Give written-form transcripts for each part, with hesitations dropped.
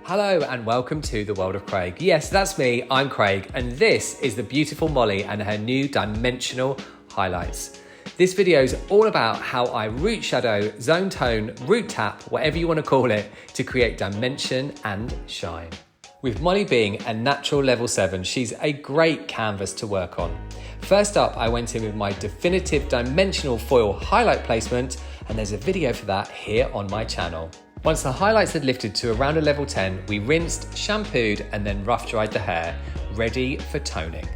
Hello and welcome to the world of Craig. Yes, that's me, I'm Craig, and this is the beautiful Molly and her new dimensional highlights. This video is all about how I root shadow, zone tone, root tap, whatever you want to call it, to create dimension and shine. With Molly being a natural level 7, she's a great canvas to work on. First up, I went in with my definitive dimensional foil highlight placement, and there's a video for that here on my channel. Once the highlights had lifted to around a level 10, we rinsed, shampooed, and then rough dried the hair, ready for toning.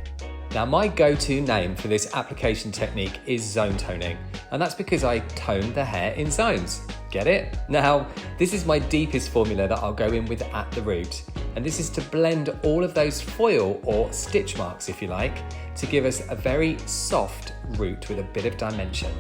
Now, my go-to name for this application technique is zone toning, and that's because I tone the hair in zones. Get it? Now, this is my deepest formula that I'll go in with at the root, and this is to blend all of those foil or stitch marks, if you like, to give us a very soft root with a bit of dimension.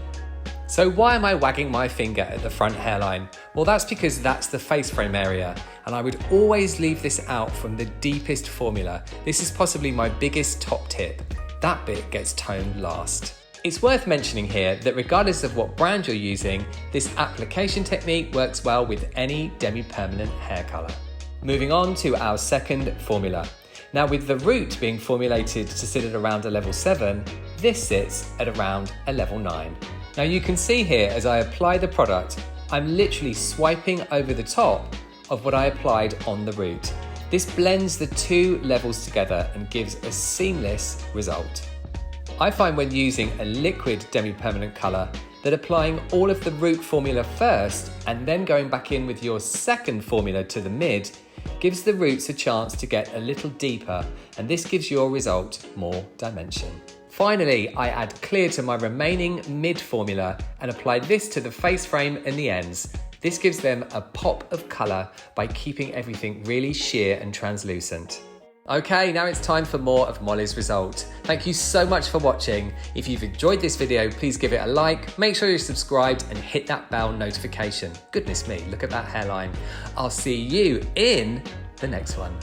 So why am I wagging my finger at the front hairline? Well, that's because that's the face frame area, and I would always leave this out from the deepest formula. This is possibly my biggest top tip. That bit gets toned last. It's worth mentioning here that regardless of what brand you're using, this application technique works well with any demi-permanent hair color. Moving on to our second formula. Now, with the root being formulated to sit at around a level 7, this sits at around a level 9. Now you can see here as I apply the product, I'm literally swiping over the top of what I applied on the root. This blends the two levels together and gives a seamless result. I find when using a liquid demi-permanent colour that applying all of the root formula first and then going back in with your second formula to the mid gives the roots a chance to get a little deeper, and this gives your result more dimension. Finally, I add clear to my remaining mid formula and apply this to the face frame and the ends. This gives them a pop of colour by keeping everything really sheer and translucent. Okay, now it's time for more of Molly's result. Thank you so much for watching. If you've enjoyed this video, please give it a like, make sure you're subscribed and hit that bell notification. Goodness me, look at that hairline. I'll see you in the next one.